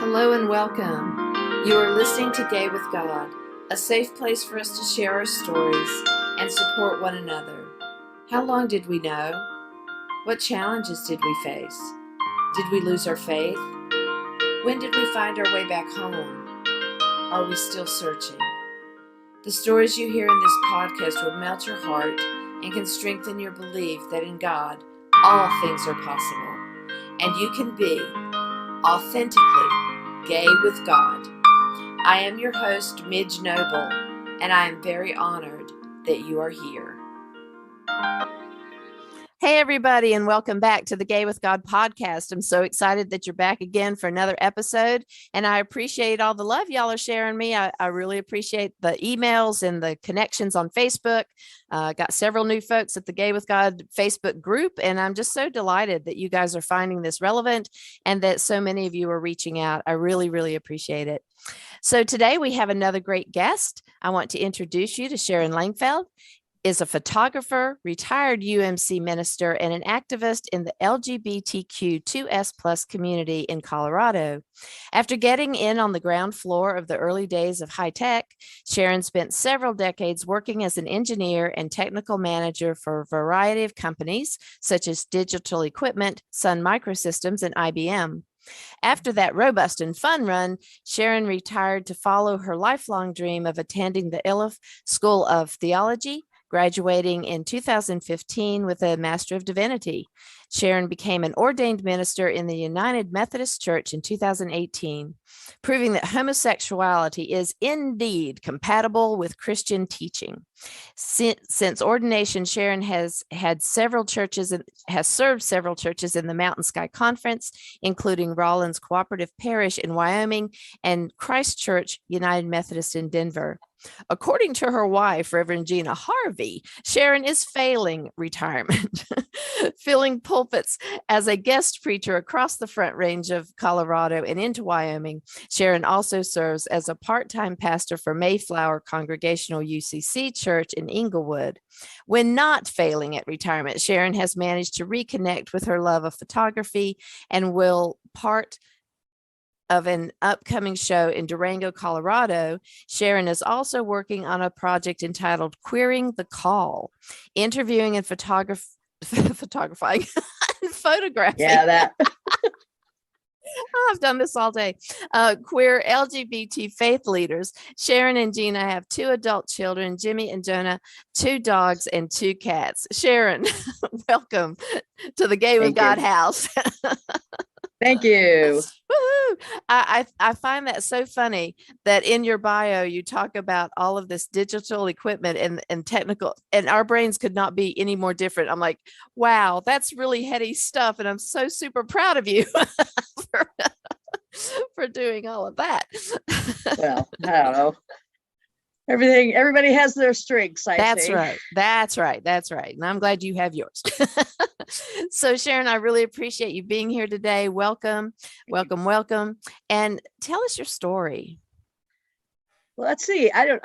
Hello and welcome. You are listening to Gay with God, a safe place for us to share our stories and support one another. How long did we know? What challenges did we face? Did we lose our faith? When did we find our way back home? Are we still searching? The stories you hear in this podcast will melt your heart and can strengthen your belief that in God, all things are possible, and you can be authentically gay with God. I am your host, Midge Noble, and I am very honored that you are here. Hey, everybody, and welcome back to the Gay with God podcast. I'm so excited that you're back again for another episode, and I appreciate all the love y'all are sharing me. I really appreciate the emails and the connections on Facebook. Got several new folks at the Gay with God Facebook group, and I'm just so delighted that you guys are finding this relevant and that so many of you are reaching out. I really, really appreciate it. So today we have another great guest. I want to introduce you to Sharon Langfeldt. Is a photographer, retired UMC minister, and an activist in the LGBTQ2S+ community in Colorado. After getting in on the ground floor of the early days of high tech, Sharon spent several decades working as an engineer and technical manager for a variety of companies, such as Digital Equipment, Sun Microsystems, and IBM. After that robust and fun run, Sharon retired to follow her lifelong dream of attending the Iliff School of Theology, graduating in 2015 with a Master of Divinity. Sharon became an ordained minister in the United Methodist Church in 2018, proving that homosexuality is indeed compatible with Christian teaching. Since ordination, Sharon has served several churches in the Mountain Sky Conference, including Rollins Cooperative Parish in Wyoming and Christ Church United Methodist in Denver. According to her wife, Reverend Gina Harvey, Sharon is failing retirement, filling pulpits as a guest preacher across the Front Range of Colorado and into Wyoming. Sharon also serves as a part-time pastor for Mayflower Congregational UCC Church in Englewood. When not failing at retirement, Sharon has managed to reconnect with her love of photography and will part of an upcoming show in Durango, Colorado. Sharon is also working on a project entitled Queering the Call, interviewing and photographing and photographing. Yeah, that. I've done this all day. Queer LGBT faith leaders. Sharon and Gina have 2 adult children, Jimi and Jonah, 2 dogs, and 2 cats. Sharon, welcome to the Gay with God house. Thank you. Woohoo! I find that so funny that in your bio you talk about all of this digital equipment and technical, and our brains could not be any more different. I'm like, wow, that's really heady stuff, and I'm so super proud of you for doing all of that. Well, I don't know. Everybody has their strengths. That's right. And I'm glad you have yours. So Sharon, I really appreciate you being here today. Welcome. And tell us your story. Well, let's see. I'm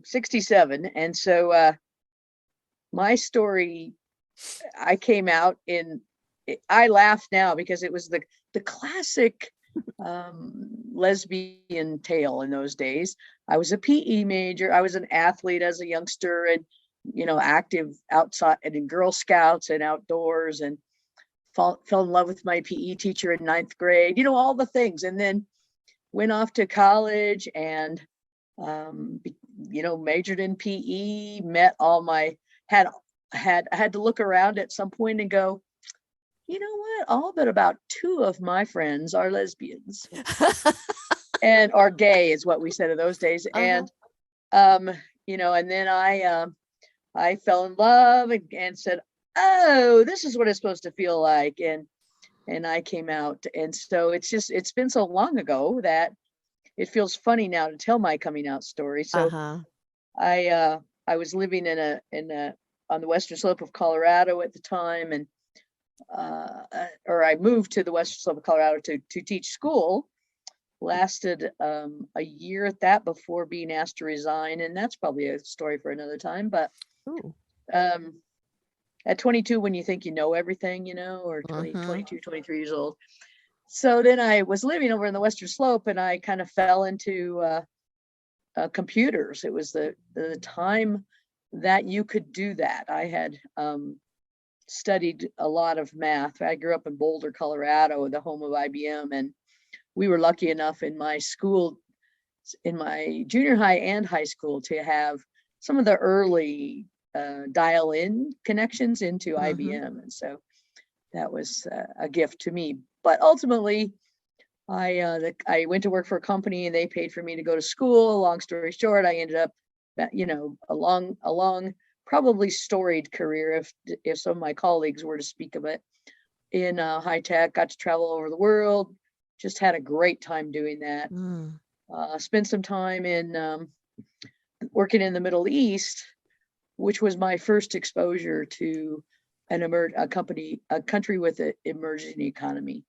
67. And so my story, I came out I laugh now because it was the classic lesbian tale in those days. I was a PE major. I was an athlete as a youngster and, active outside and in Girl Scouts and outdoors, and fell in love with my PE teacher in 9th grade, all the things. And then went off to college and, majored in PE, met I had to look around at some point and go, you know what? All but about 2 of my friends are lesbians and are gay is what we said in those days. Uh-huh. And, and then I fell in love and said, oh, this is what it's supposed to feel like. And I came out. And so it's been so long ago that it feels funny now to tell my coming out story. So uh-huh. I was living on the western slope of Colorado at the time, and I moved to the western slope of Colorado to teach school. Lasted a year at that before being asked to resign, and that's probably a story for another time. But at 22, when you think you know everything, or 20, 22, 23 years old, So then I was living over in the Western Slope, and I kind of fell into computers. It was the time that you could do that. I had studied a lot of math. I grew up in Boulder, Colorado, the home of IBM, and we were lucky enough in my school, in my junior high and high school, to have some of the early dial-in connections into IBM. And so that was a gift to me. But ultimately, I went to work for a company, and they paid for me to go to school. Long story short, I ended up, a long, probably storied career, if some of my colleagues were to speak of it, in high tech. Got to travel over the world. Just had a great time doing that. Spent some time in working in the Middle East, which was my first exposure to a country with an emerging economy.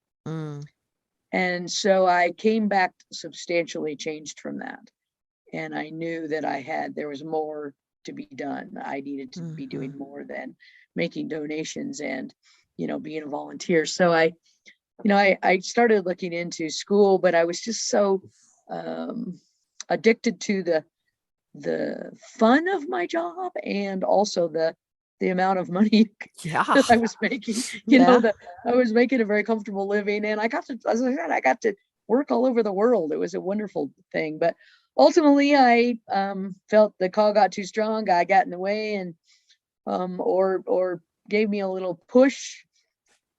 And so I came back substantially changed from that. And I knew that there was more to be done. I needed to be doing more than making donations and, being a volunteer. So I started looking into school, but I was just so addicted to the fun of my job, and also the amount of money that I was making. I was making a very comfortable living, and I got to, as I said, I got to work all over the world. It was a wonderful thing. But ultimately, I felt the call got too strong. God got in the way, and or gave me a little push.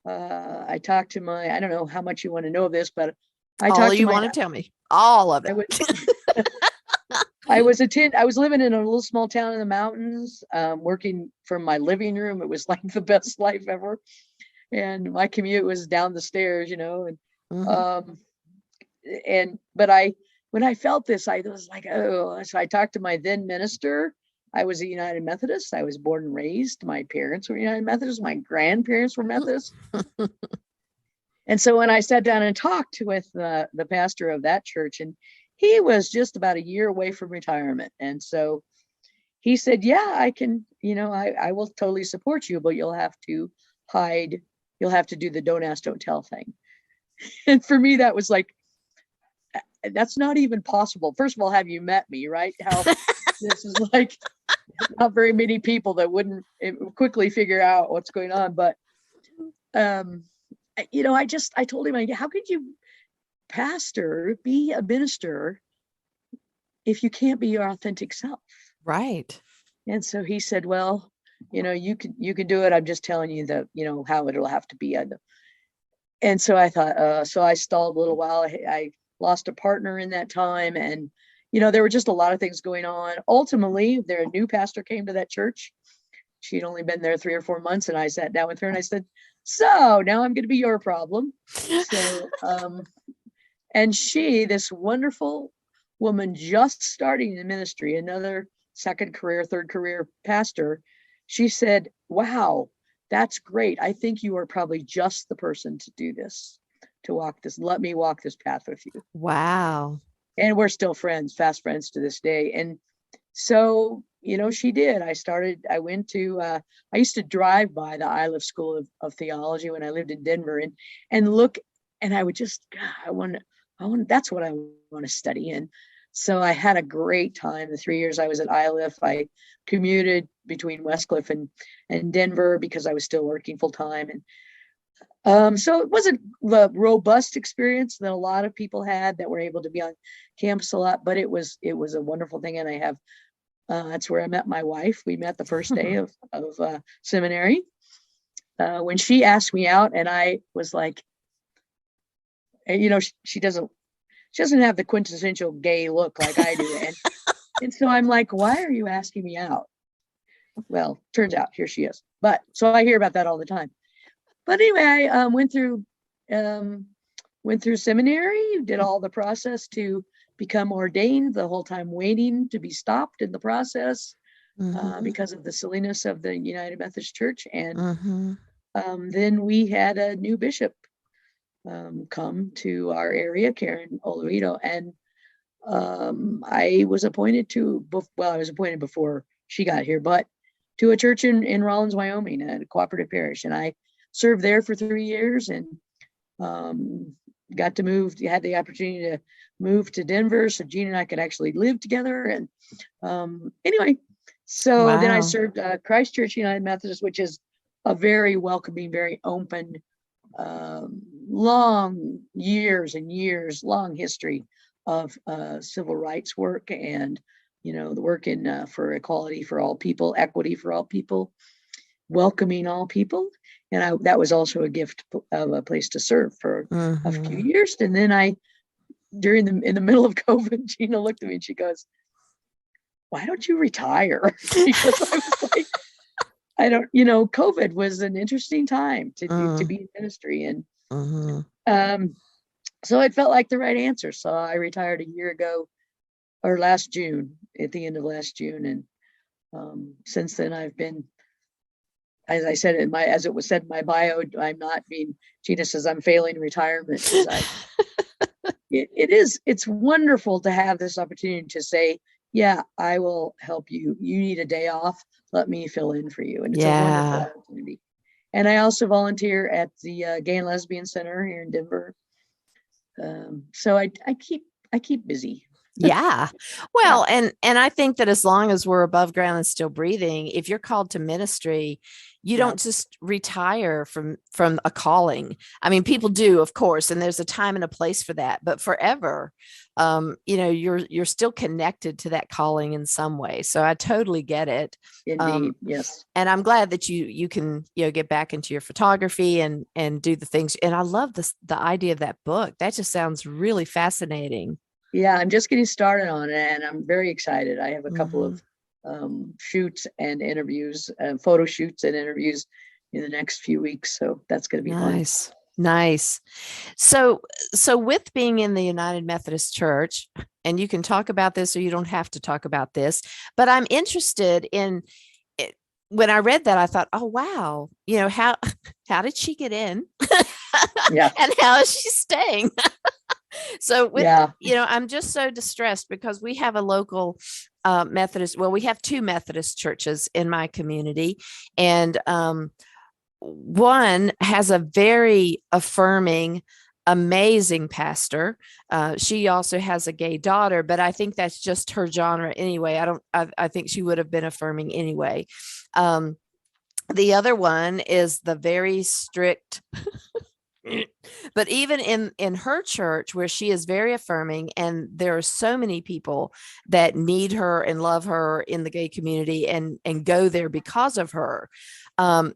I talked to I don't know how much you want to know of this, but I all you want to tell me, all of it. I was living in a little small town in the mountains, working from my living room. It was like the best life ever. And my commute was down the stairs, but when I felt this, I was like, oh. So I talked to my then minister. I was a United Methodist. I was born and raised. My parents were United Methodists. My grandparents were Methodists. And so when I sat down and talked with the pastor of that church, and he was just about a year away from retirement. And so he said, yeah, I can, I will totally support you, but you'll have to hide. You'll have to do the don't ask, don't tell thing. And for me, that was like, that's not even possible. First of all, have you met me, right? How this is like not very many people that wouldn't quickly figure out what's going on. But, I told him, how could you be a minister if you can't be your authentic self? Right. And so he said, well, you can do it. I'm just telling you that, how it'll have to be. And so I thought, so I stalled a little while. I lost a partner in that time. And, there were just a lot of things going on. Ultimately, a new pastor came to that church. She'd only been there 3 or 4 months. And I sat down with her and I said, so now I'm going to be your problem. So, and this wonderful woman just starting in ministry, another second career, third career pastor, she said, wow, that's great. I think you are probably just the person to do this, to walk this. Let me walk this path with you. Wow. And we're still friends, fast friends to this day. And so, she did. I used to drive by the Iliff School of Theology when I lived in Denver and look, and I would just, God, that's what I want to study in. So I had a great time. The 3 years I was at Iliff, I commuted between Westcliff and Denver because I was still working full time. And so it wasn't the robust experience that a lot of people had that were able to be on campus a lot, but it was a wonderful thing. And I have, that's where I met my wife. We met the first day of seminary when she asked me out, and I was like, she doesn't have the quintessential gay look like I do. And so I'm like, why are you asking me out? Well, turns out here she is. But so I hear about that all the time. But anyway, I went through seminary, did all the process to become ordained, the whole time waiting to be stopped in the process because of the silliness of the United Methodist Church. And then we had a new bishop come to our area, Karen Olorito, and I was appointed before she got here, but to a church in Rawlins, Wyoming, a cooperative parish, and I served there for 3 years, and got to move, had the opportunity to move to Denver so Gina and I could actually live together. And anyway, so then I Wow. served Christ Church United Methodist, which is a very welcoming, very open, long years and years, long history of civil rights work and, the work in for equality for all people, equity for all people, welcoming all people. And that was also a gift of a place to serve for a few years. And then in the middle of COVID, Gina looked at me and she goes, "Why don't you retire?" Because I was like, I don't, COVID was an interesting time to be in ministry. And so it felt like the right answer. So I retired a year ago, or last June, at the end of last June. And since then I've been, as I said as it was said in my bio, I'm not being, Gina says I'm failing retirement. It's wonderful to have this opportunity to say, yeah, I will help you. You need a day off. Let me fill in for you. And it's a wonderful opportunity. And I also volunteer at the Gay and Lesbian Center here in Denver. So I keep busy. Yeah. Well, and I think that as long as we're above ground and still breathing, if you're called to ministry, you don't just retire from a calling. I mean, people do, of course, and there's a time and a place for that, but forever, you're still connected to that calling in some way. So I totally get it. Indeed. Yes. And I'm glad that you can, get back into your photography and do the things. And I love the idea of that book. That just sounds really fascinating. Yeah, I'm just getting started on it, and I'm very excited. I have a couple of shoots and interviews, photo shoots and interviews in the next few weeks. So that's going to be nice. Nice. So with being in the United Methodist Church, and you can talk about this or you don't have to talk about this, but I'm interested in it. When I read that, I thought, oh, wow, how did she get in? Yeah. And how is she staying? So I'm just so distressed because we have a local Methodist. Well, we have two Methodist churches in my community, and one has a very affirming, amazing pastor. She also has a gay daughter, but I think that's just her genre anyway. I think she would have been affirming anyway. The other one is the very strict. But even in her church, where she is very affirming, and there are so many people that need her and love her in the gay community and go there because of her,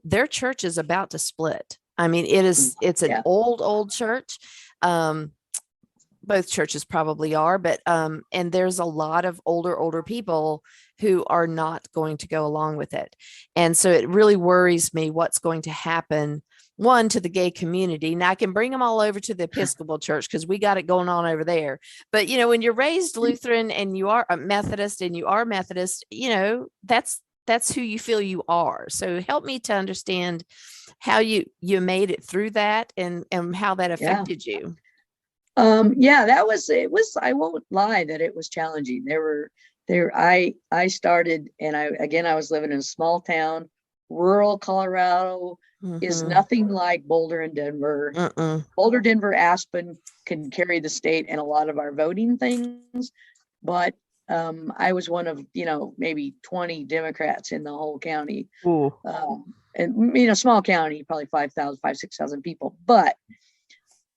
their church is about to split. I mean, it's an old church. Both churches probably are, but and there's a lot of older people who are not going to go along with it. And so it really worries me what's going to happen, one, to the gay community. Now I can bring them all over to the Episcopal Church because we got it going on over there. But, when you're raised Lutheran and you are a Methodist and you are Methodist, that's who you feel you are. So help me to understand how you made it through that and how that affected you. It was, I won't lie that it was challenging. I started, and I was living in a small town, rural Colorado. Is nothing like Boulder and Denver. Boulder, Denver, Aspen can carry the state and a lot of our voting things. But I was one of, maybe 20 Democrats in the whole county. And, small county, probably 6,000 people.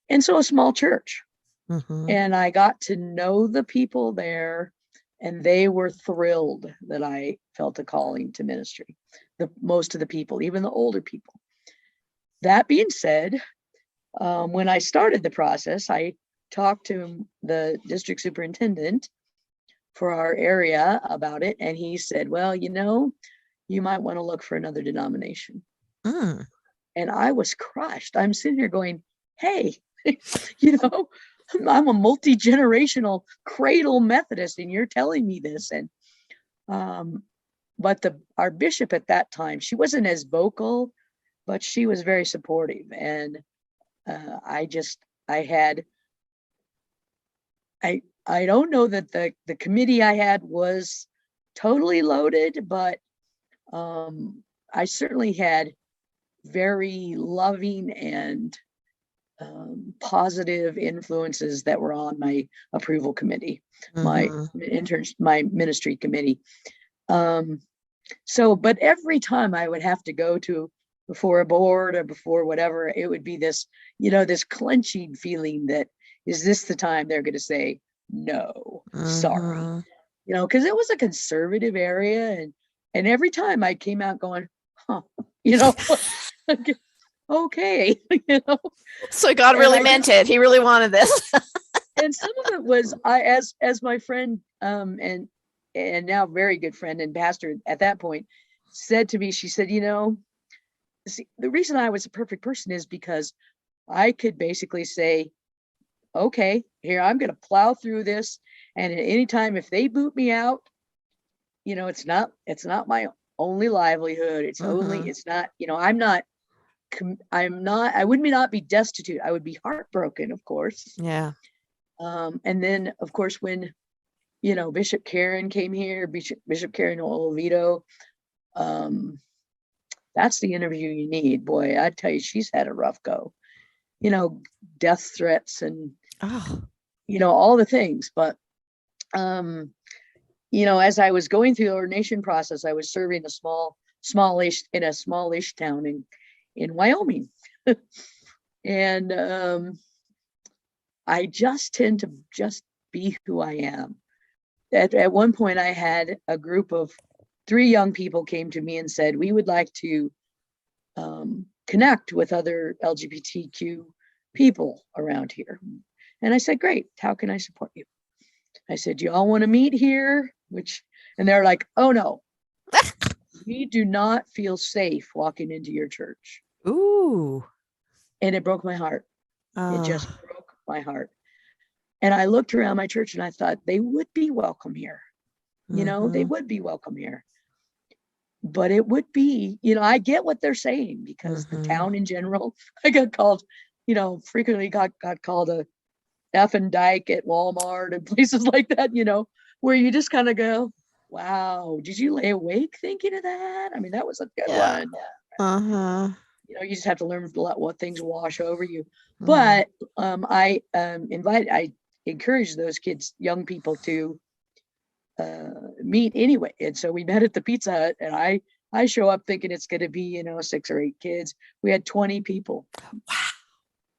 And so a small church. And I got to know the people there, and they were thrilled that I felt a calling to ministry. Most of the people, even the older people. That being said, when I started the process, I talked to the district superintendent for our area about it. And he said, well, you might want to look for another denomination. And I was crushed. I'm sitting here going, hey, I'm a multi-generational cradle Methodist, and you're telling me this. And but our bishop at that time, she wasn't as vocal, but she was very supportive. And I don't know that the committee I had was totally loaded, but I certainly had very loving and positive influences that were on my approval committee, Mm-hmm. my ministry committee. But every time I would have to go to before a board or before whatever, it would be this, this clenching feeling that, is this the time they're going to say, no, sorry, Mm-hmm. because it was a conservative area. And every time I came out going, huh, you know, okay, So God and really I meant it. He really wanted this. and some of it was as my friend and now very good friend and pastor at that point said to me, she said, see, the reason I was a perfect person is because I could basically say, okay, here, I'm going to plow through this. And at any time, if they boot me out, it's not my only livelihood. Mm-hmm. It's not, I would not be destitute. I would be heartbroken, of course. Yeah. And then of course, when, Bishop Karen came here, Bishop Karen Olovito, that's the interview you need. Boy, I tell you, she's had a rough go, death threats and, Oh. all the things. But, as I was going through the ordination process, I was serving in a smallish town in Wyoming. And I just tend to just be who I am. At one point, I had a group of 3 young people came to me and said, we would like to connect with other LGBTQ people around here. And I said, great, how can I support you? I said, do you all want to meet here? And they're like, oh no, we do not feel safe walking into your church. Ooh. And it broke my heart. It just broke my heart. And I looked around my church and I thought they would be welcome here. They would be welcome here. But it would be, I get what they're saying, because the town in general, I got called, frequently got called a effing dyke at Walmart and places like that, where you just kind of go, wow, did you lay awake thinking of that? I mean, that was a good Yeah. one. Uh-huh. You just have to learn to let what things wash over you. Mm-hmm. But I encourage those kids, young people, to meet anyway. And so we met at the Pizza Hut, and I show up thinking it's going to be 6 or 8 kids. We had 20 people. Wow.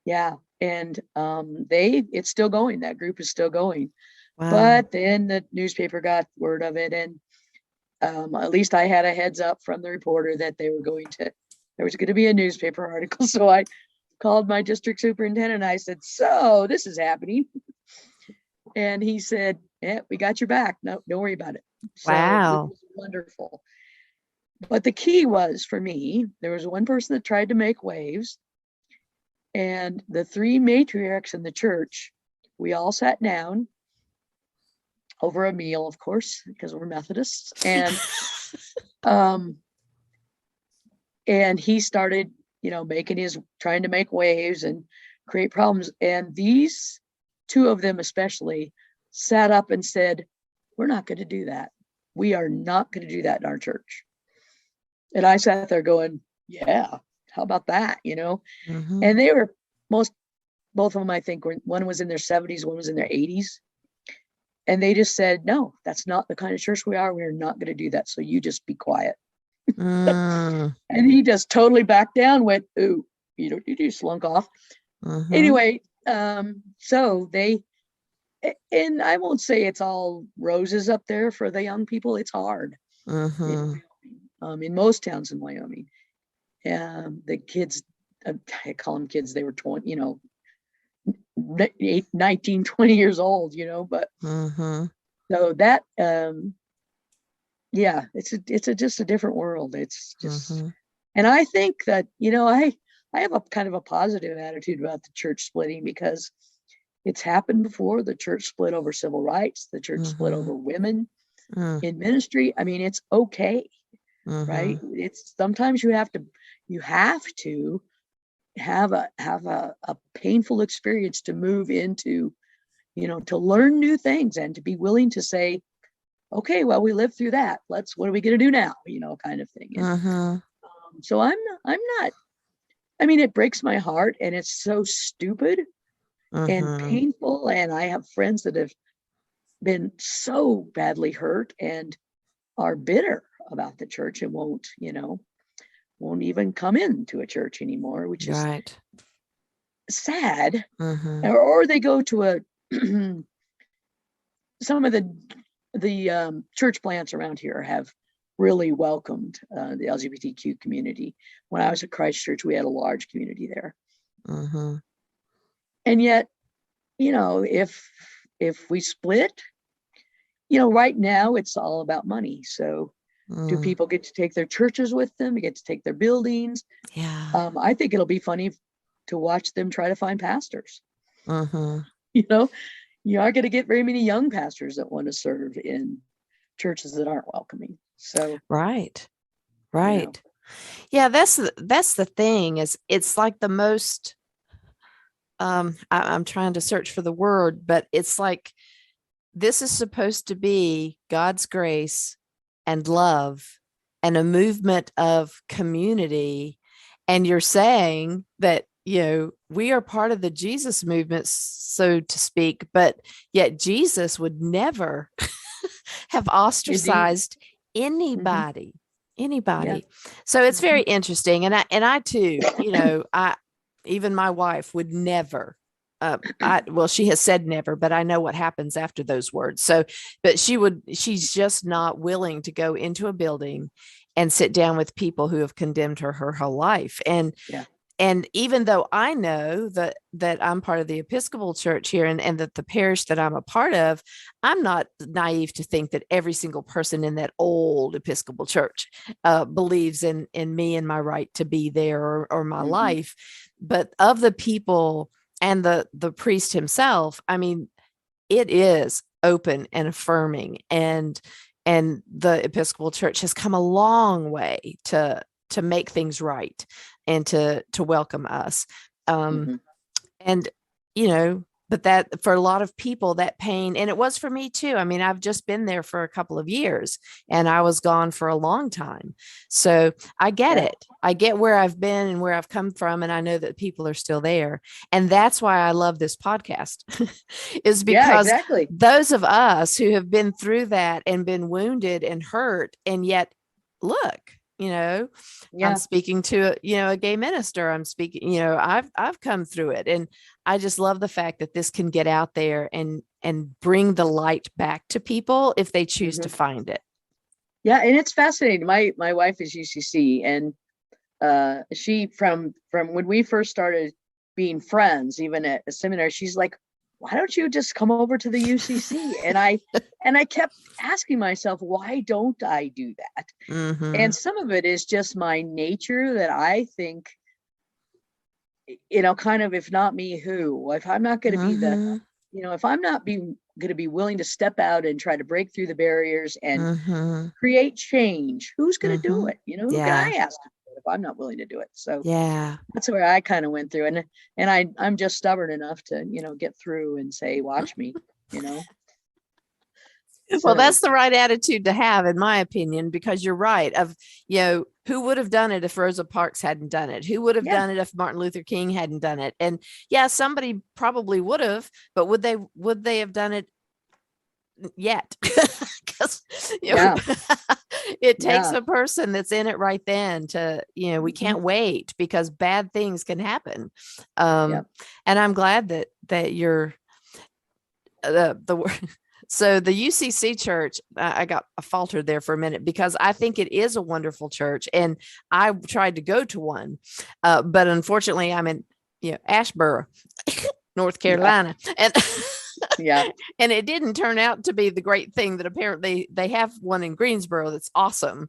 Yeah. And it's still going. That group is still going. Wow. But then the newspaper got word of it, and at least I had a heads up from the reporter that there was going to be a newspaper article. So I called my district superintendent and I said, so this is happening. And he said, yeah, we got your back. No, don't worry about it. So Wow. it was wonderful. But the key was, for me, there was one person that tried to make waves, and the 3 matriarchs in the church, we all sat down over a meal, of course, because we're Methodists. And and he started, trying to make waves and create problems. And these 2 of them especially sat up and said, we're not going to do that. We are not going to do that in our church. And I sat there going, yeah, how about that? Mm-hmm. And they were both of them, I think, one was in their 70s, one was in their 80s. And they just said, no, that's not the kind of church we are. We're not going to do that. So you just be quiet. Mm. And he just totally backed down, went, ooh, you slunk off. Mm-hmm. Anyway, so and I won't say it's all roses up there for the young people. It's hard. Mm-hmm. In most towns in Wyoming. The kids, I call them kids, they were 20, 19, 20 years old, but Mm-hmm. so that, yeah, it's just a different world. It's just, and I think that, I have a kind of a positive attitude about the church splitting, because it's happened before. The church split over civil rights. The church split over women in ministry. I mean, it's okay, right? It's sometimes you have to have a painful experience to move into, to learn new things and to be willing to say, okay, well, we lived through that. What are we going to do now? Kind of thing. And, so I'm not I mean, it breaks my heart, and it's so stupid and Mm-hmm. painful. And I have friends that have been so badly hurt and are bitter about the church and won't even come into a church anymore, which is Right. sad. Mm-hmm. Or they go to a some of the church plants around here have really welcomed the LGBTQ community. When I was at Christ Church, we had a large community there. Mm-hmm. And yet, if we split, right now it's all about money. So do people get to take their churches with them? They get to take their buildings? Yeah. I think it'll be funny to watch them try to find pastors. Mm-hmm. You aren't going to get very many young pastors that want to serve in churches that aren't welcoming. So Right. Yeah, that's the thing, is it's like the most I'm trying to search for the word, but it's like this is supposed to be God's grace and love and a movement of community. And you're saying that, we are part of the Jesus movement, so to speak, but yet Jesus would never have ostracized anybody. Yeah. So it's very interesting. And I too, even my wife would never, she has said never, but I know what happens after those words. So, but she's just not willing to go into a building and sit down with people who have condemned her whole life. And even though I know that I'm part of the Episcopal Church here, and that the parish that I'm a part of, I'm not naive to think that every single person in that old Episcopal Church believes in me and my right to be there, or my life. But of the people and the priest himself, I mean, it is open and affirming, and the Episcopal Church has come a long way to make things right and to welcome us. And, but that for a lot of people, that pain, and it was for me too. I mean, I've just been there for a couple of years and I was gone for a long time. So I get it. I get where I've been and where I've come from. And I know that people are still there. And that's why I love this podcast is because those of us who have been through that and been wounded and hurt, and yet look, I'm speaking to a gay minister. I'm speaking, I've come through it, and I just love the fact that this can get out there and bring the light back to people if they choose to find it. Yeah, and it's fascinating. My wife is UCC, and she from when we first started being friends, even at a seminary, she's like, why don't you just come over to the UCC? And I kept asking myself, why don't I do that? And some of it is just my nature, that I think, kind of, if not me, who? If I'm not going to be the, if I'm not going to be willing to step out and try to break through the barriers and create change, who's going to do it? Who can I ask to do it if I'm not willing to do it? So that's where I kind of went through, and I'm just stubborn enough to get through and say, watch me. Well, that's the right attitude to have, in my opinion, because you're right. Who would have done it if Rosa Parks hadn't done it? Who would have done it if Martin Luther King hadn't done it? And somebody probably would have, but would they have done it yet? Because it takes a person that's in it right then to, we can't wait, because bad things can happen. And I'm glad that you're so the UCC Church, I got faltered there for a minute, because I think it is a wonderful church, and I tried to go to one, but unfortunately I'm in Asheboro, North Carolina, and and it didn't turn out to be the great thing that apparently they have one in Greensboro that's awesome.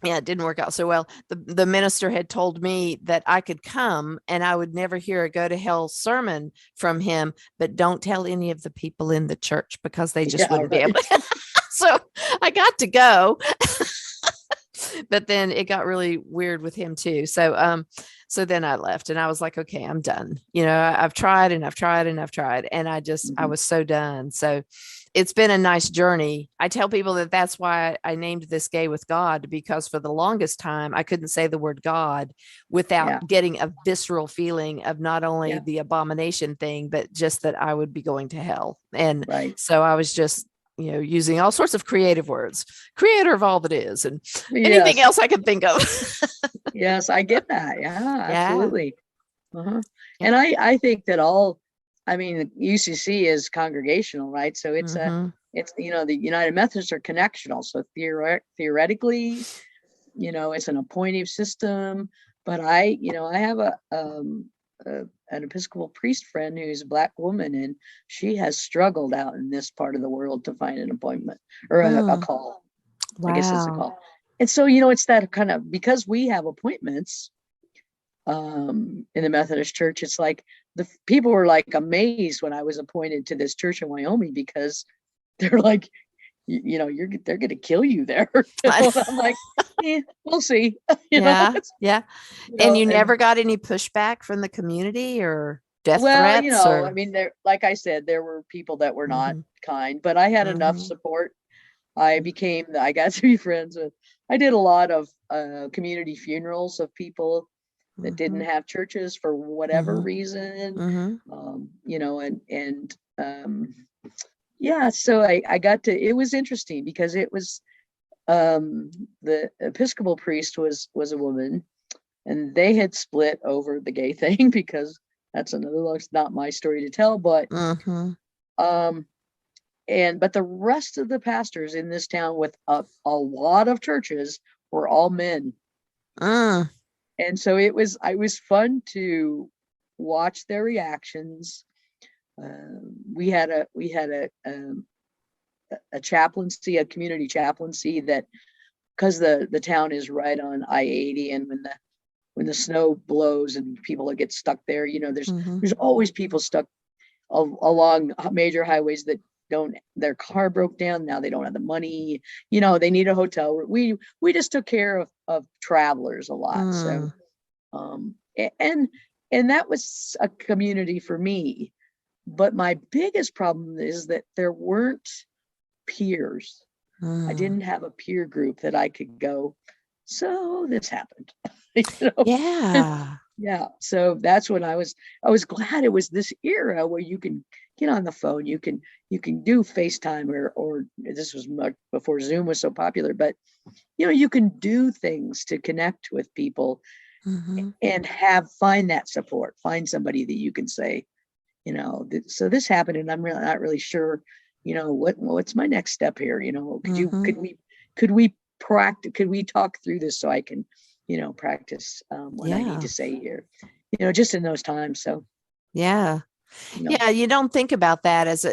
It didn't work out so well. The minister had told me that I could come and I would never hear a go to hell sermon from him, but don't tell any of the people in the church, because they just wouldn't be able to. So I got to go. But then it got really weird with him too. So then I left and I was like, okay, I'm done. I've tried and I've tried and I've tried, and I was so done. So it's been a nice journey. I tell people that that's why I named this Gay with God, because for the longest time, I couldn't say the word God without getting a visceral feeling of not only the abomination thing, but just that I would be going to hell. And so I was just, using all sorts of creative words, creator of all that is, and anything else I could think of. Yes, I get that. Yeah, absolutely. And I think that UCC is congregational, right? So it's the United Methodists are connectional. So theoretically, it's an appointive system. But I have an Episcopal priest friend who's a Black woman, and she has struggled out in this part of the world to find an appointment or a call. Wow. I guess it's a call. And so, it's that kind of, because we have appointments in the Methodist Church, it's like the people were like amazed when I was appointed to this church in Wyoming, because they're like, they're going to kill you there. I'm like, we'll see. And you never got any pushback from the community or death threats? There, like I said, there were people that were not kind, but I had enough support. I got to be friends with, I did a lot of community funerals of people that didn't have churches for whatever reason, so I got to, it was interesting because it was, the Episcopal priest was a woman, and they had split over the gay thing, because that's not my story to tell, but, but the rest of the pastors in this town with a lot of churches were all men. And so it was fun to watch their reactions. We had a chaplaincy, a community chaplaincy, that, because the town is right on I-80, and when the snow blows and people get stuck there, there's always people stuck along major highways that their car broke down. Now they don't have the money, they need a hotel. We just took care of travelers a lot. So, and that was a community for me. But my biggest problem is that there weren't peers. I didn't have a peer group that I could go, so this happened. Yeah. So that's when I was glad it was this era where you can get on the phone, you can do FaceTime, or this was much before Zoom was so popular, but you can do things to connect with people and find that support, find somebody that you can say, so this happened and I'm really not really sure, what's my next step here? Could we talk through this so I can, practice what I need to say here, just in those times. So, you don't think about that as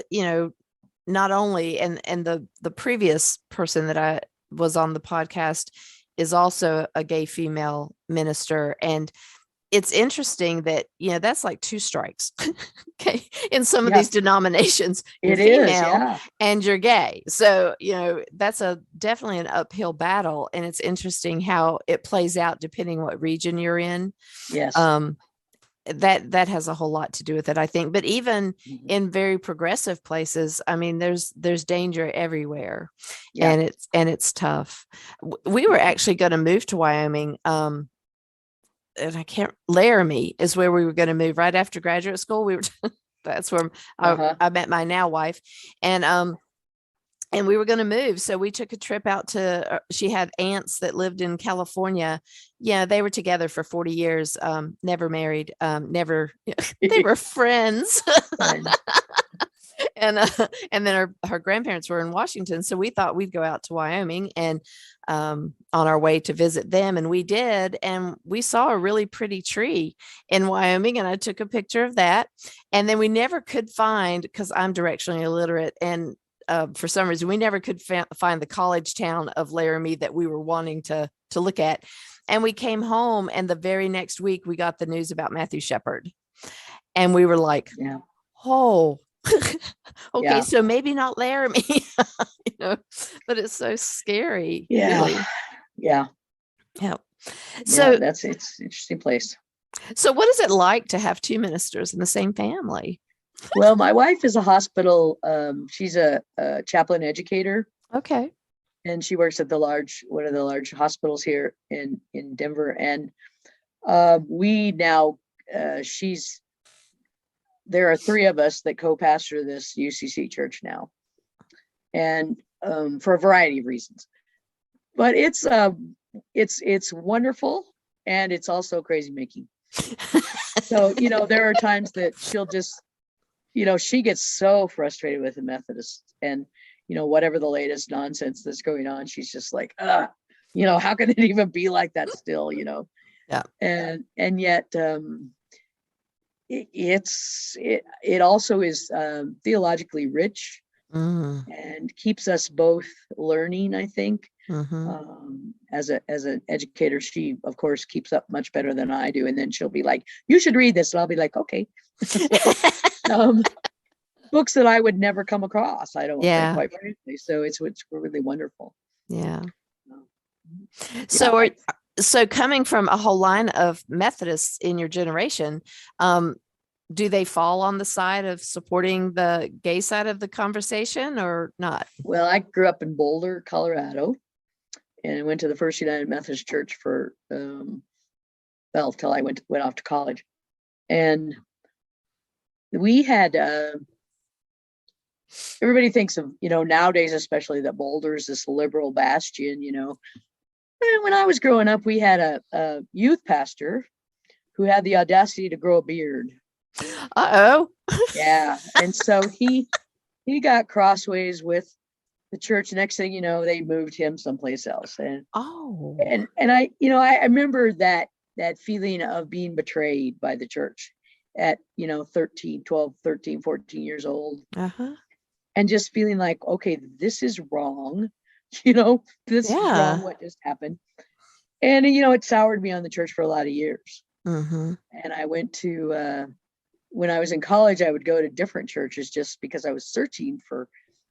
not only, and the previous person that I was on the podcast is also a gay female minister. And it's interesting that, that's like 2 strikes. Okay. In some of these denominations, you're female and you're gay. So, that's definitely an uphill battle. And it's interesting how it plays out depending what region you're in. Yes. That has a whole lot to do with it, I think. But even in very progressive places, there's danger everywhere, and it's tough. We were actually going to move to Wyoming. And Laramie is where we were going to move right after graduate school. That's where I met my now wife, and we were going to move. So we took a trip out to, she had aunts that lived in California. Yeah. They were together for 40 years. Never married, never, they were friends. And then her grandparents were in Washington. So we thought we'd go out to Wyoming and on our way to visit them. And we did. And we saw a really pretty tree in Wyoming. And I took a picture of that. And then we never could find, because I'm directionally illiterate, and for some reason, we never could find the college town of Laramie that we were wanting to look at. And we came home, and the very next week we got the news about Matthew Shepard. And we were like, oh, okay, so maybe not Laramie, but it's so scary. Yeah. Really. Yeah. Yeah. Yeah, So, it's an interesting place. so what is it like to have two ministers in the same family? Well, my wife is a hospital. She's a chaplain educator, Okay. and she works at one of the large hospitals here in Denver. And we now, there are three of us that co-pastor this UCC church now, and for a variety of reasons. But it's wonderful, and it's also crazy making. So there are times that she'll just, she gets so frustrated with the Methodists, and whatever the latest nonsense that's going on, she's just like, how can it even be like that still? Yeah. And yet it also is theologically rich, and keeps us both learning, I think. As an educator, she of course keeps up much better than I do, and then she'll be like, you should read this, and I'll be like, okay. Books that I would never come across, I don't think, quite frankly. So it's really wonderful. Yeah. So so coming from a whole line of Methodists in your generation, do they fall on the side of supporting the gay side of the conversation or not? Well, I grew up in Boulder, Colorado, and went to the First United Methodist Church for till I went off to college. And we had everybody thinks of, nowadays, especially, that Boulder is this liberal bastion, And when I was growing up, we had a youth pastor who had the audacity to grow a beard. Uh-oh. Yeah. And so he got crossways with the church. Next thing you know, they moved him someplace else. And I remember that feeling of being betrayed by the church at 12, 13, 14 years old. And just feeling like, okay, this is wrong. This is wrong, what just happened. And it soured me on the church for a lot of years. And I went to when I was in college, I would go to different churches just because I was searching for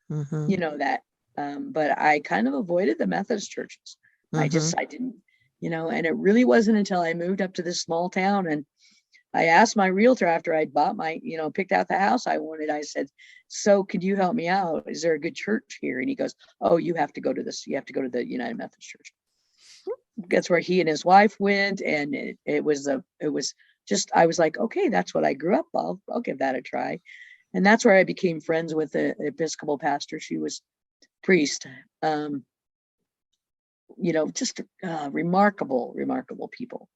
that. But I kind of avoided the Methodist churches. I didn't, and it really wasn't until I moved up to this small town, and I asked my realtor after I'd bought my, picked out the house I wanted. I said, so could you help me out? Is there a good church here? And he goes, oh, you have to go to the United Methodist Church. That's where he and his wife went. And it was just, I was like, okay, that's what I grew up. I'll give that a try. And that's where I became friends with the Episcopal pastor. She was priest, just remarkable people.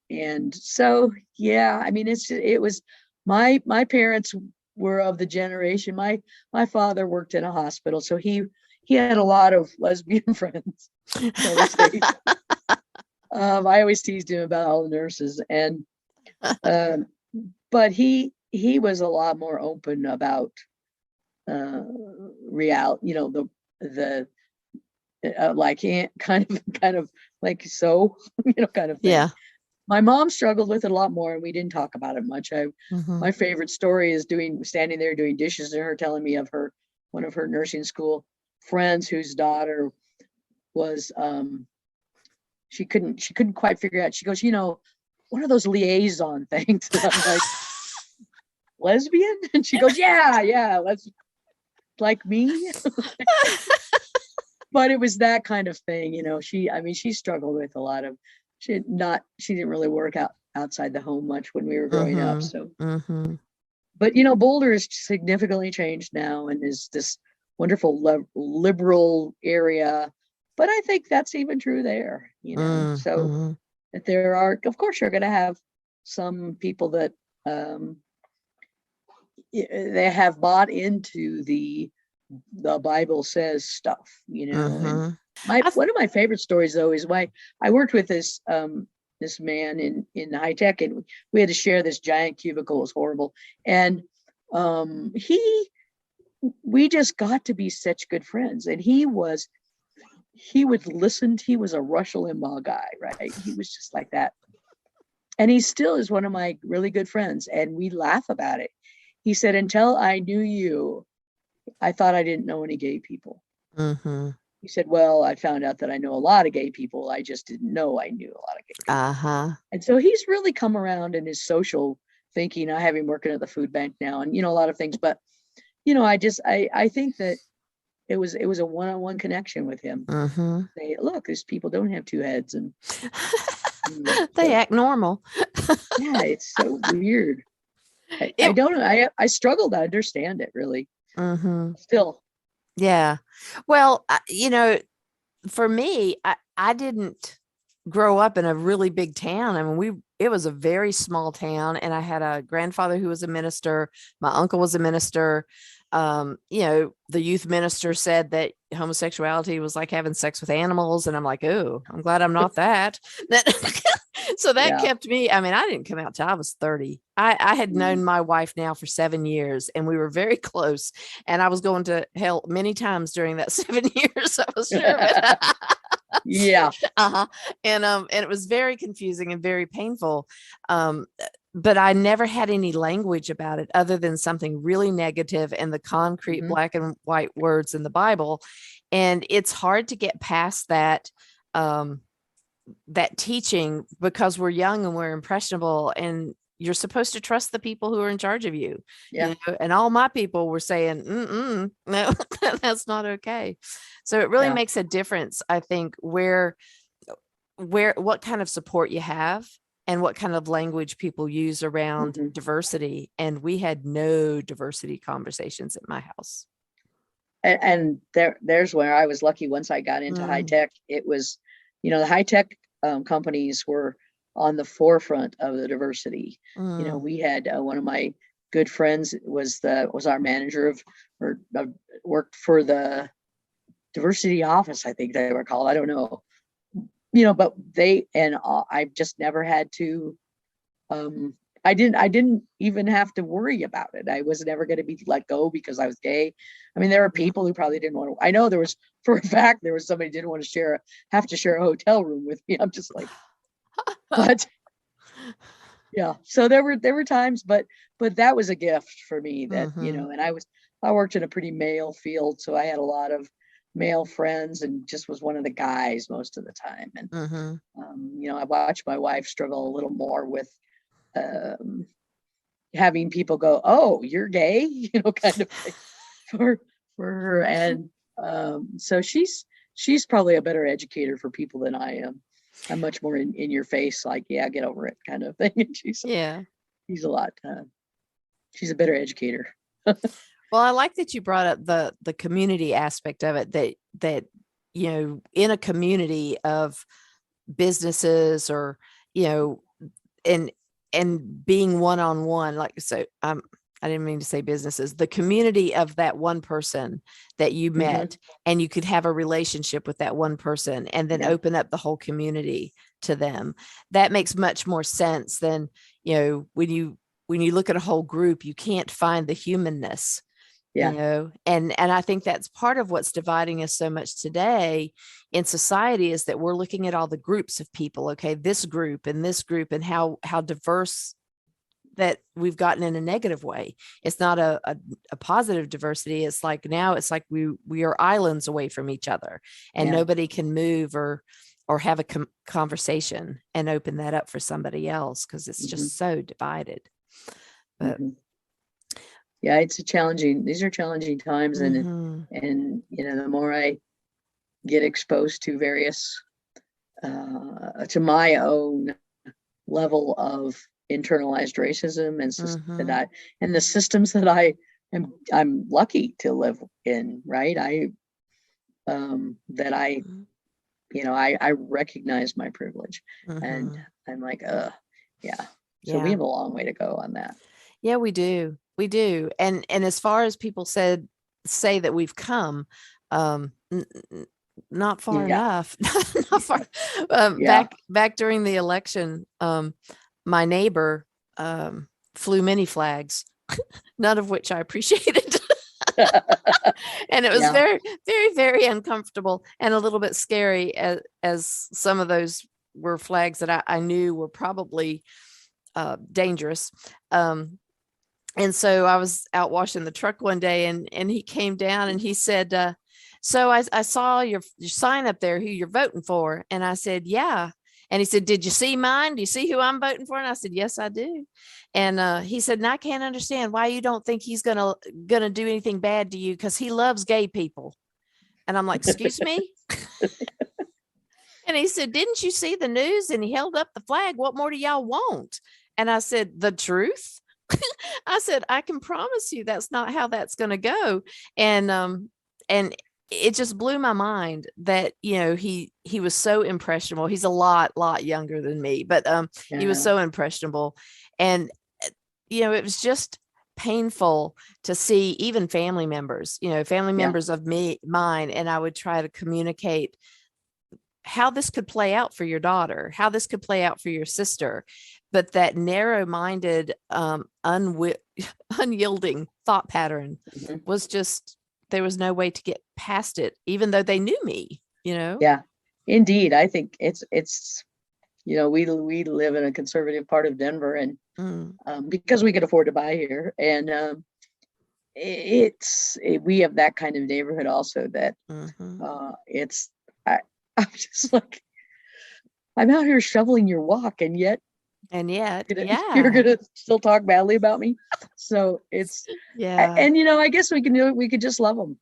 And so, yeah, I mean, it was my parents were of the generation. My father worked in a hospital, so he had a lot of lesbian friends. I always teased him about all the nurses, and but he was a lot more open about reality, the like kind of like, so kind of thing. Yeah. My mom struggled with it a lot more, and we didn't talk about it much. My favorite story is standing there doing dishes and her telling me of one of her nursing school friends whose daughter was she couldn't quite figure out. She goes, what are those liaison things? And I'm like, lesbian? And she goes, yeah, let's, like me. But it was that kind of thing, she struggled with a lot of, she didn't really work outside the home much when we were growing up. So, but Boulder is significantly changed now and is this wonderful liberal area. But I think that's even true there, So that there are, of course, you're going to have some people that they have bought into the Bible says stuff, And one of my favorite stories, though, is why I worked with this man in high tech, and we had to share this giant cubicle. It was horrible, and we just got to be such good friends. And he would listen. He was a Rush Limbaugh guy, right? He was just like that, and he still is one of my really good friends. And we laugh about it. He said, "Until I knew you, I thought I didn't know any gay people." He said, well, I found out that I know a lot of gay people. I just didn't know I knew a lot of gay people. Uh-huh. And so he's really come around in his social thinking. I have him working at the food bank now and, a lot of things. But, I think that it was a one-on-one connection with him. Mm-hmm. Say, look, these people don't have two heads. And They act normal. yeah, it's so weird. I It- don't know. I struggle to understand it really. Mm-hmm. Still. Yeah. Well, for me, I didn't grow up in a really big town. I mean, it was a very small town, and I had a grandfather who was a minister. My uncle was a minister. The youth minister said that homosexuality was like having sex with animals. And I'm like, oh, I'm glad I'm not that. So that kept me. I mean, I didn't come out till I was 30. I had known my wife now for 7 years, and we were very close. And I was going to hell many times during that 7 years. I was sure of it. Yeah. Uh-huh. And it was very confusing and very painful. But I never had any language about it other than something really negative and the concrete black and white words in the Bible. And it's hard to get past that, that teaching, because we're young and we're impressionable, and you're supposed to trust the people who are in charge of you. Yeah. And all my people were saying, no, that's not okay. So it really makes a difference, I think, what kind of support you have and what kind of language people use around diversity. And we had no diversity conversations at my house. And there's where I was lucky. Once I got into high tech, it was, the high tech companies were on the forefront of the diversity. We had one of my good friends was our manager worked for the diversity office, I think they were called. I don't know, but I just never had to. I didn't even have to worry about it. I was never going to be let go because I was gay. I mean, there are people who probably didn't want to. I know there was, for a fact, there was somebody who didn't want to have to share a hotel room with me. I'm just like, but yeah. So there were times, but that was a gift for me that, and I worked in a pretty male field. So I had a lot of male friends and just was one of the guys most of the time. And, I watched my wife struggle a little more with, having people go, oh, you're gay, kind of thing for her. And so she's probably a better educator for people than I am. I'm much more in your face, like, yeah, get over it kind of thing. And she's a lot, she's a better educator. Well, I like that you brought up the community aspect of it, that in a community of businesses or, and being one-on-one, like, so I didn't mean to say businesses, the community of that one person that you met, and you could have a relationship with that one person and then open up the whole community to them. That makes much more sense than, when you look at a whole group, you can't find the humanness. And I think that's part of what's dividing us so much today in society, is that we're looking at all the groups of people. Okay, this group and how diverse that we've gotten in a negative way. It's not a positive diversity. It's like, now it's like we are islands away from each other, and nobody can move or have a conversation and open that up for somebody else, because it's just so divided. But yeah, these are challenging times. And the more I get exposed to various, to my own level of internalized racism and the systems that I'm lucky to live in, right? I recognize my privilege, and I'm like, yeah. So we have a long way to go on that. Yeah, we do. We do. And as far as people say that we've come, not far enough. Not far. Back during the election, my neighbor flew many flags, none of which I appreciated. And it was very, very, very uncomfortable and a little bit scary, as some of those were flags that I knew were probably dangerous. And so I was out washing the truck one day, and he came down and he said, so I saw your sign up there, who you're voting for. And I said, yeah. And he said, did you see mine? Do you see who I'm voting for? And I said, yes, I do. And he said, and I can't understand why you don't think he's gonna do anything bad to you, because he loves gay people. And I'm like, excuse me? And he said, didn't you see the news? And he held up the flag. What more do y'all want? And I said, the truth? I said, I can promise you that's not how that's going to go. And it just blew my mind that, he was so impressionable. He's a lot younger than me, but he was so impressionable. And, it was just painful to see even family members, members of mine. And I would try to communicate how this could play out for your daughter, how this could play out for your sister. But that narrow-minded, unyielding thought pattern was just, there was no way to get past it, even though they knew me, Yeah, indeed. I think it's, we live in a conservative part of Denver, and because we could afford to buy here, and we have that kind of neighborhood also that I'm just like, I'm out here shoveling your walk, and yet you're gonna still talk badly about me. So it's and I guess we can do it. We could just love them.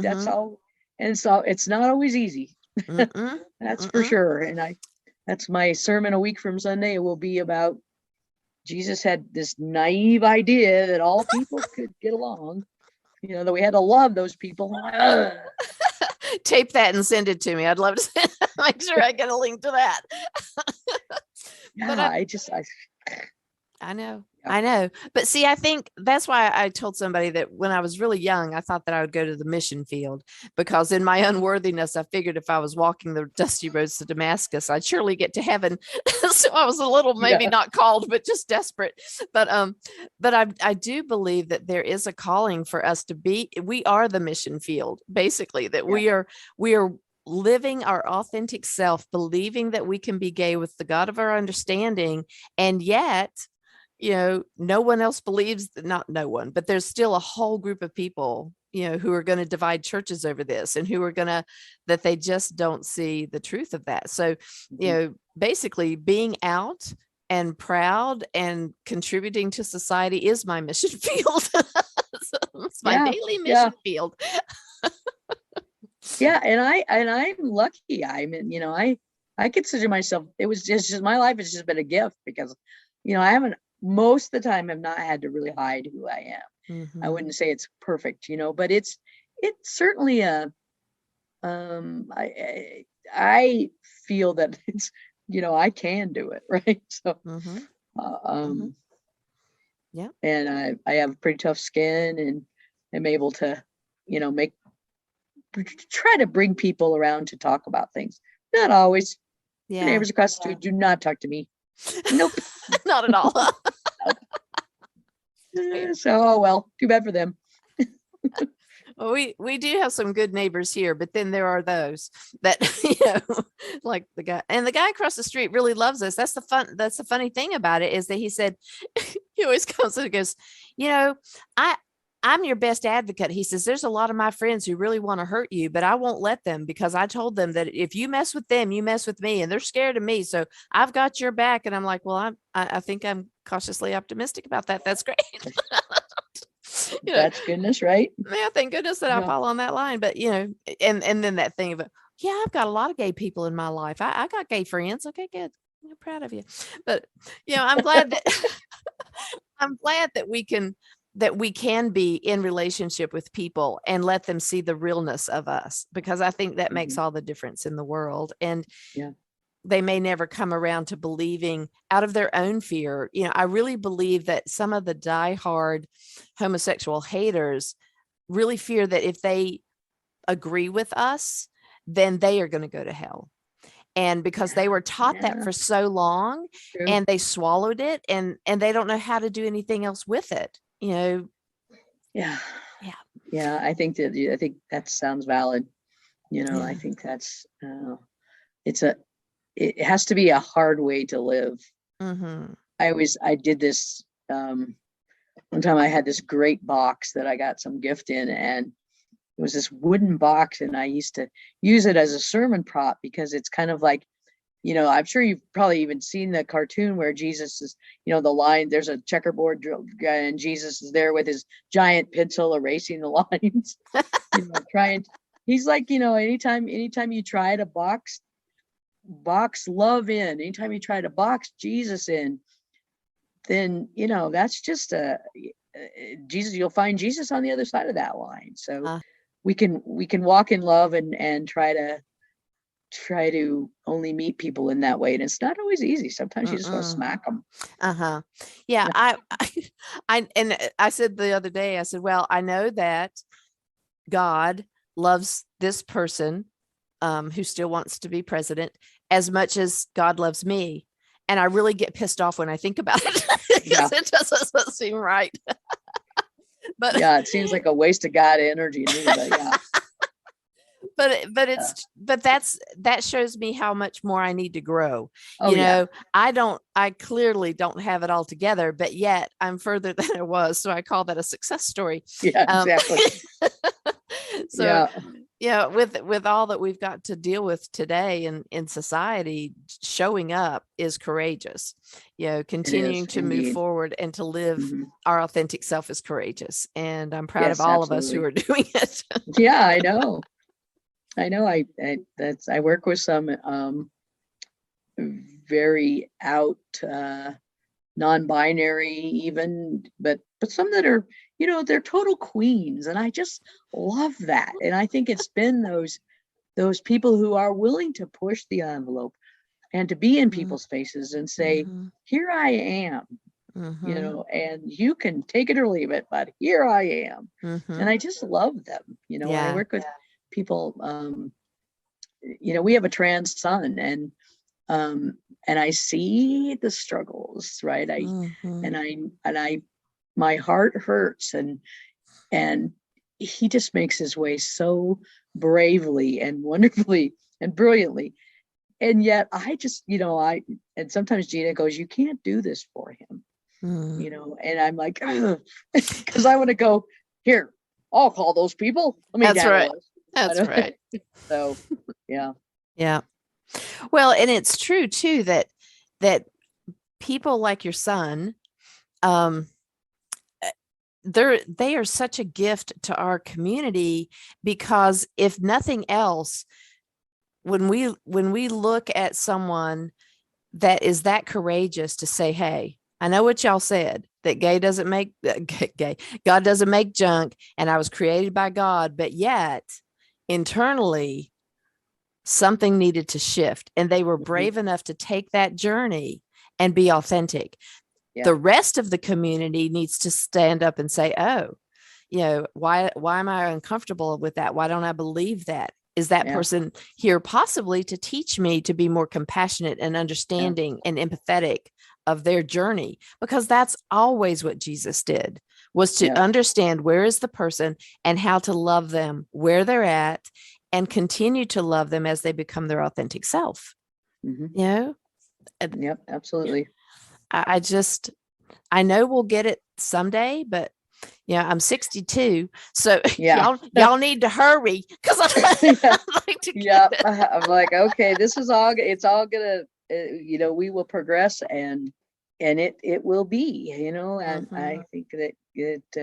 That's all. And so it's not always easy. That's for sure. And that's my sermon a week from Sunday. It will be about Jesus had this naive idea that all people could get along. That we had to love those people. Tape that and send it to me. I'd love to make sure I get a link to that. Yeah, I know. I know. But see, I think that's why I told somebody that when I was really young, I thought that I would go to the mission field, because in my unworthiness, I figured if I was walking the dusty roads to Damascus, I'd surely get to heaven. So I was a little, maybe not called, but just desperate. But I do believe that there is a calling for us to be, we are the mission field, basically, that we are living our authentic self, believing that we can be gay with the God of our understanding. And yet, no one else believes, not no one, but there's still a whole group of people, who are going to divide churches over this, and who are that they just don't see the truth of that. So, basically being out and proud and contributing to society is my mission field. It's my daily mission field. Yeah. And I'm lucky. I consider myself, it was just my life has just been a gift, because, I haven't, most of the time, have not had to really hide who I am. I wouldn't say it's perfect, but it's certainly I feel that it's, I can do it. Right. So, and I have pretty tough skin, and I'm able to, try to bring people around to talk about things. Not always. The neighbors across the street do not talk to me. Nope. Not at all. So, well, too bad for them. Well, we do have some good neighbors here, but then there are those that, like the guy across the street really loves us. That's the funny thing about it, is that he said, he always comes and goes, I'm your best advocate. He says, there's a lot of my friends who really want to hurt you, but I won't let them, because I told them that if you mess with them, you mess with me, and they're scared of me. So I've got your back. And I'm like, well, I think I'm cautiously optimistic about that. That's great. That's goodness, right? Yeah, thank goodness that I fall on that line. But, and then that thing of, I've got a lot of gay people in my life. I got gay friends. Okay, good. I'm proud of you. But, I'm glad that we can be in relationship with people and let them see the realness of us, because I think that makes all the difference in the world. And they may never come around to believing out of their own fear. I really believe that some of the diehard homosexual haters really fear that if they agree with us, then they are going to go to hell. And because they were taught that for so long, and they swallowed it, and they don't know how to do anything else with it. Yeah. I think that sounds valid. I think that's it has to be a hard way to live. I did this one time. I had this great box that I got some gift in, and was this wooden box, and I used to use it as a sermon prop because it's kind of like, I'm sure you've probably even seen the cartoon where Jesus is, the line, there's a checkerboard guy and Jesus is there with his giant pencil erasing the lines, he's like, anytime you try to box love in, anytime you try to box Jesus in, then, that's just Jesus, you'll find Jesus on the other side of that line. So we can walk in love and try to only meet people in that way. And it's not always easy. Sometimes you just want to smack them. Yeah. I said the other day, I said, well, I know that God loves this person who still wants to be president as much as God loves me. And I really get pissed off when I think about it because it doesn't seem right. But it seems like a waste of God energy to me, but yeah. but that shows me how much more I need to grow. I clearly don't have it all together, but yet I'm further than I was. So I call that a success story. Yeah, exactly. With all that we've got to deal with today in society, showing up is courageous. Continuing to move forward and to live our authentic self is courageous. And I'm proud of all of us who are doing it. Yeah, I know. I work with some very out non-binary even, but some that are, they're total queens, and I just love that. And I think it's been those people who are willing to push the envelope and to be in people's faces and say, here I am, and you can take it or leave it, but here I am. And I just love them. When I work with people, we have a trans son, and I see the struggles, right? My heart hurts, and he just makes his way so bravely and wonderfully and brilliantly. And yet I just, and sometimes Gina goes, you can't do this for him, and I'm like, because I want to go, here, I'll call those people. That's right. That's right. So, yeah. Yeah. Well, and it's true too, that people like your son, they are such a gift to our community, because if nothing else, when we look at someone that is that courageous to say, hey, I know what y'all said, that God doesn't make junk, and I was created by God, but yet internally something needed to shift, and they were brave enough to take that journey and be authentic. Yeah. The rest of the community needs to stand up and say, oh, why am I uncomfortable with that? Why don't I believe that? Is that person here possibly to teach me to be more compassionate and understanding and empathetic of their journey? Because that's always what Jesus did, was to understand where is the person and how to love them where they're at, and continue to love them as they become their authentic self. Yep, absolutely. I know we'll get it someday, but I'm 62, so y'all need to hurry, because I'd like to get it. I'm like, okay, it's all gonna, we will progress, and it will be, and I think that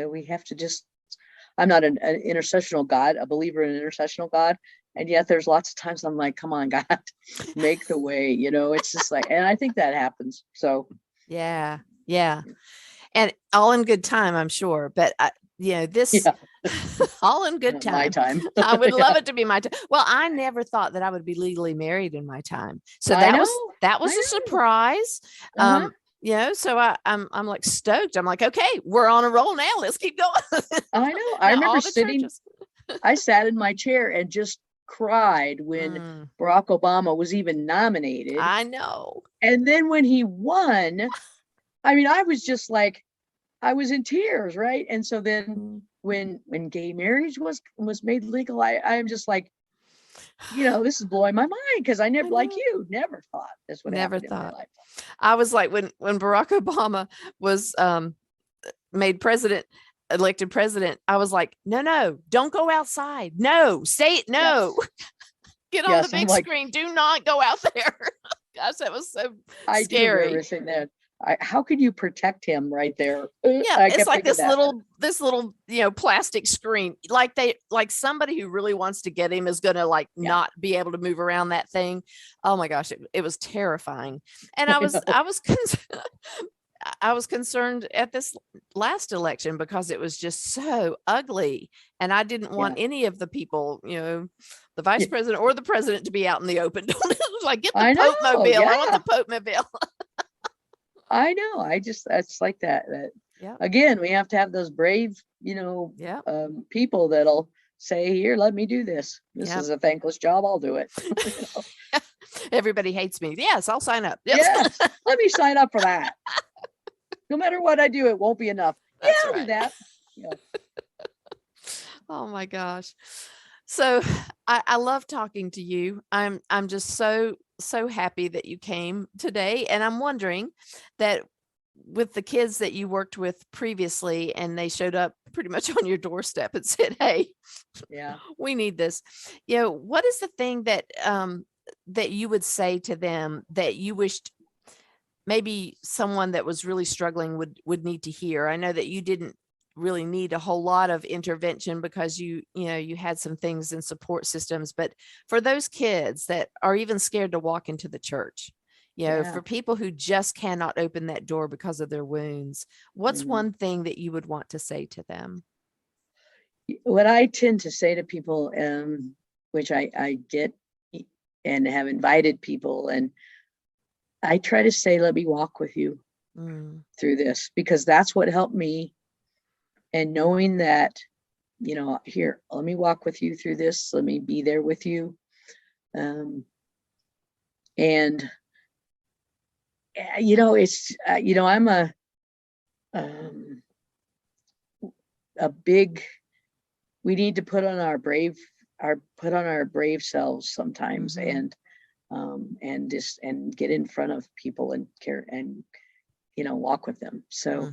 we have to just, I'm not an intercessional God, a believer in an intercessional God. And yet there's lots of times I'm like, come on, God, make the way, it's just like, and I think that happens. So. Yeah. And all in good time, I'm sure. But, all in good time. My time. I would love it to be my time. Well, I never thought that I would be legally married in my time. So that was a surprise. So I'm like stoked. I'm like, okay, we're on a roll now. Let's keep going. I know. I remember I sat in my chair and just cried when Barack Obama was even nominated. I know. And then when he won, I was just like, I was in tears, right? And so then when gay marriage was made legal, I'm just like, this is blowing my mind, because I never, like you, never thought this would happen in my life. I was like, when Barack Obama was made president, elected president, I was like, no, don't go outside. No, no, Yes. get on the Yes. I'm big like, screen. Do not go out there. Gosh, that was so I do scary. remember saying that. How could you protect him right there? Yeah, I it's kept like thinking this little, plastic screen. Like somebody who really wants to get him is going to yeah. not be able to move around that thing. Oh my gosh, it was terrifying. And I know. I was concerned at this last election because it was just so ugly. And I didn't want Yeah. any of the people, the vice Yeah. president or the president, to be out in the open. Like, get the I Pope know. mobile. Yeah. I want the Pope mobile. I know. That's like that. Yeah. Again, we have to have those brave, Yeah. people that'll say, here, let me do this. This Yeah. is a thankless job. I'll do it. Everybody hates me. Yes, I'll sign up. Yes. Let me sign up for that. No matter what I do, it won't be enough. That's I'll do right. that. Yeah. Oh my gosh. So I love talking to you. I'm just so happy that you came today. And I'm wondering that with the kids that you worked with previously and they showed up pretty much on your doorstep and said, hey, Yeah. we need this. What is the thing that that you would say to them that you wished maybe someone that was really struggling would need to hear? I know that you didn't really need a whole lot of intervention because you had some things in support systems, but for those kids that are even scared to walk into the church, Yeah. for people who just cannot open that door because of their wounds, what's one thing that you would want to say to them? What I tend to say to people, which I get and have invited people, and I try to say, let me walk with you through this, because that's what helped me. And knowing that, here, let me walk with you through this. Let me be there with you. And, it's, I'm a big, we need to put on our brave selves sometimes, and get in front of people and care and, walk with them. So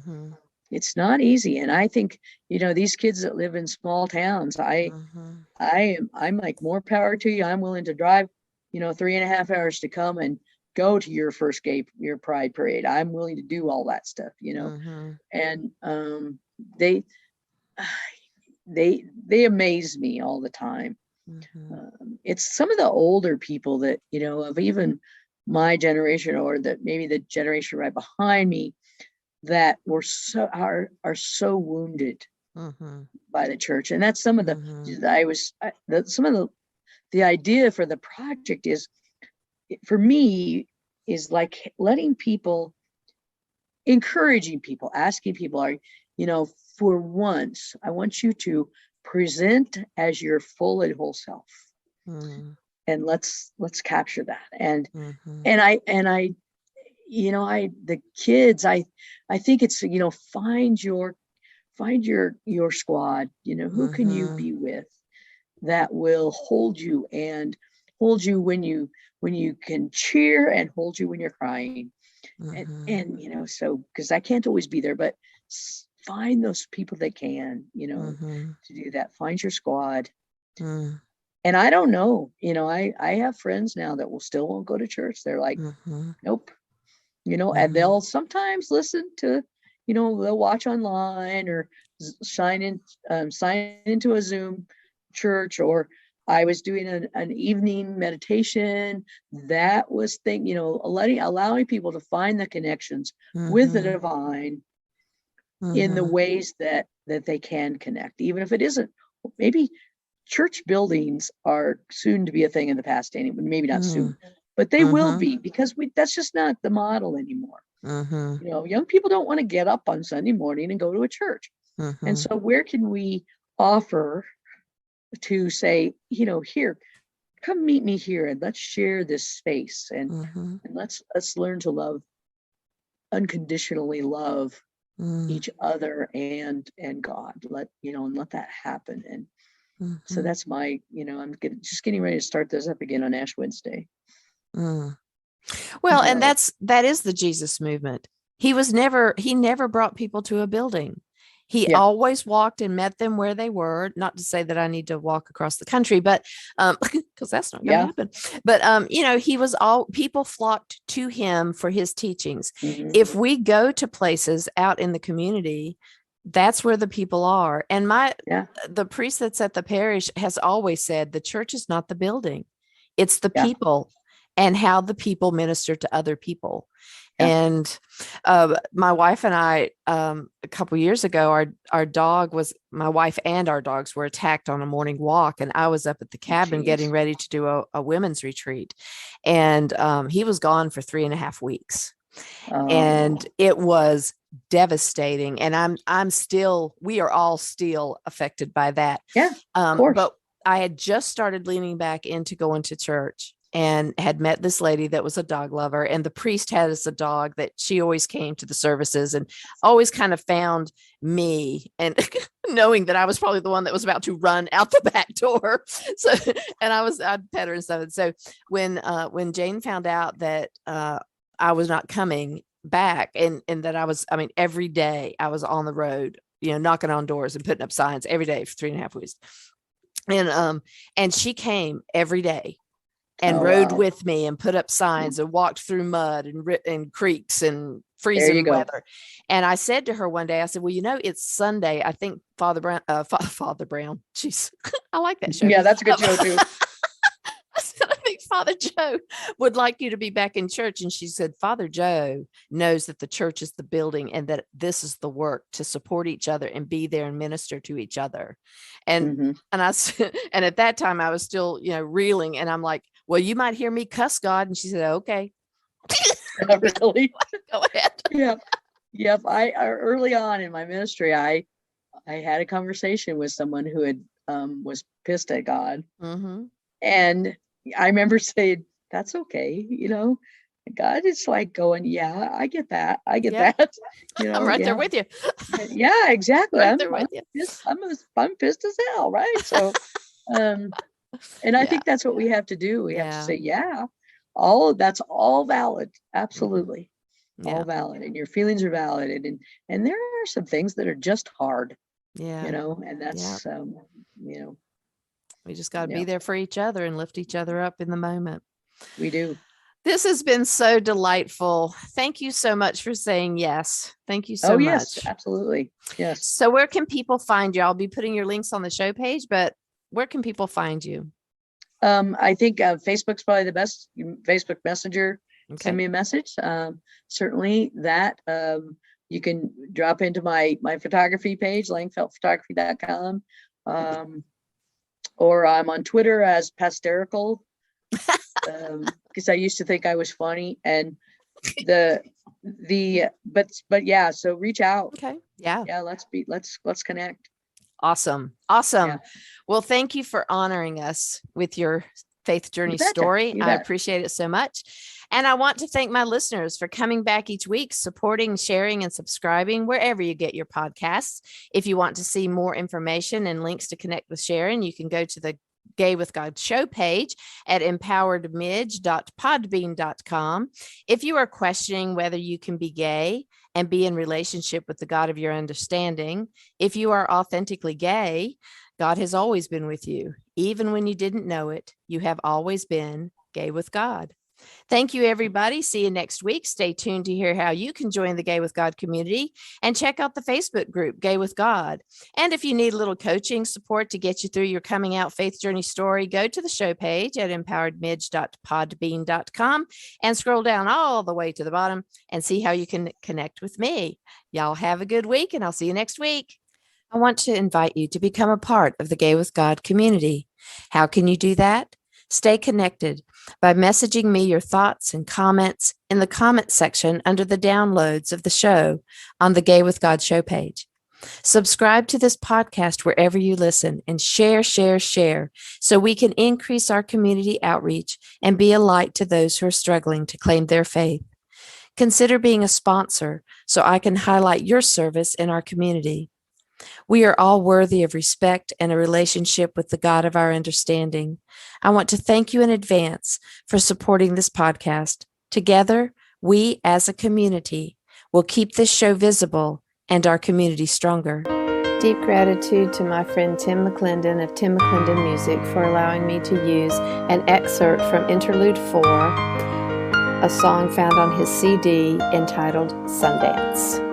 it's not easy. And I think, these kids that live in small towns, I'm like, more power to you. I'm willing to drive, 3.5 hours to come and go to your first gay, your pride parade. I'm willing to do all that stuff, and they amaze me all the time. It's some of the older people that, of even my generation, or that maybe the generation right behind me, that were are so wounded by the church. And that's some of the idea for the project is, for me, is like letting people, encouraging people, asking people, for once, I want you to present as your full and whole self. And let's capture that. And the kids, I think it's, find your squad, who can you be with that will hold you when you can cheer, and hold you when you're crying. And so, because I can't always be there, but find those people that can, to do that. Find your squad. And I don't know, I have friends now that still won't go to church. They're like, nope, and they'll sometimes listen to, they'll watch online, or sign into a Zoom church. Or I was doing an evening meditation that was allowing people to find the connections with the divine in the ways that they can connect, even if it isn't. Maybe church buildings are soon to be a thing in the past, anyway, maybe not soon, but they will be, because that's just not the model anymore. Young people don't want to get up on Sunday morning and go to a church. And so where can we offer to say, here, come meet me here, and let's share this space, and let's learn to love, unconditionally love each other and God. And let that happen. And so that's my, I'm just getting ready to start those up again on Ash Wednesday. Well, and that is the Jesus movement. He never brought people to a building. He Yeah. always walked and met them where they were. Not to say that I need to walk across the country, but because that's not going to Yeah. happen. But he was all people flocked to him for his teachings. Mhm. If we go to places out in the community, that's where the people are. And Yeah. the priest that's at the parish has always said the church is not the building, it's the Yeah. people and how the people minister to other people. Yeah. And my wife and I, a couple years ago, my wife and our dogs were attacked on a morning walk, and I was up at the cabin Jeez. getting ready to do a women's retreat, and he was gone for 3.5 weeks, and it was devastating. And we are all still affected by that. Yeah, of course. But I had just started leaning back into going to church and had met this lady that was a dog lover, and the priest has a dog that she always came to the services and always kind of found me, and knowing that I was probably the one that was about to run out the back door. So, and I'd pet her and stuff. And so when Jane found out that I was not coming back, and that every day I was on the road, knocking on doors and putting up signs every day for 3.5 weeks. And she came every day and rode with me and put up signs and walked through mud and creeks and freezing weather. And I said to her one day, I said, well, it's Sunday. I think Father Brown, jeez, I like that show. Yeah, that's a good show too. I think Father Joe would like you to be back in church. And she said, Father Joe knows that the church is the building and that this is the work to support each other and be there and minister to each other. And and at that time I was still, reeling, and I'm like, well, you might hear me cuss God. And she said, okay. Really? Go ahead. Yeah. Yep. I early on in my ministry, I had a conversation with someone who had was pissed at God. And I remember saying, that's okay. God is like going, yeah, I get that. I get that. I'm right there with you. Yeah, exactly. Right there with you. I'm pissed as hell. Right. So, and I think that's what we have to do. We have to say, that's all valid. Absolutely. All valid. And your feelings are valid. And there are some things that are just hard, and that's, we just got to be there for each other and lift each other up in the moment. We do. This has been so delightful. Thank you so much for saying yes. Thank you so much. Yes, absolutely. Yes. So where can people find you? I'll be putting your links on the show page, but where can people find you? I think Facebook's probably the best. Facebook Messenger, send me a message. Certainly that. You can drop into my photography page, langfeldtphotography.com. Or I'm on Twitter as Pasterical, because I used to think I was funny, and but yeah, so reach out. Okay. Yeah. Let's connect. Awesome. Yeah. Well, thank you for honoring us with your faith journey story. I appreciate it so much. And I want to thank my listeners for coming back each week, supporting, sharing, and subscribing wherever you get your podcasts. If you want to see more information and links to connect with Sharon, you can go to the Gay with God show page at empoweredmidge.podbean.com. If you are questioning whether you can be gay and be in relationship with the God of your understanding, if you are authentically gay, God has always been with you. Even when you didn't know it, you have always been gay with God. Thank you, everybody. See you next week. Stay tuned to hear how you can join the Gay with God community, and check out the Facebook group, Gay with God. And if you need a little coaching support to get you through your coming out faith journey story, go to the show page at empoweredmidge.podbean.com and scroll down all the way to the bottom and see how you can connect with me. Y'all have a good week, and I'll see you next week. I want to invite you to become a part of the Gay with God community. How can you do that? Stay connected by messaging me your thoughts and comments in the comment section under the downloads of the show on the Gay with God show page. Subscribe to this podcast wherever you listen, and share so we can increase our community outreach and be a light to those who are struggling to claim their faith. Consider being a sponsor so I can highlight your service in our community. We are all worthy of respect and a relationship with the God of our understanding. I want to thank you in advance for supporting this podcast. Together, we as a community will keep this show visible and our community stronger. Deep gratitude to my friend Tim McClendon of Tim McClendon Music for allowing me to use an excerpt from Interlude 4, a song found on his CD entitled Sundance.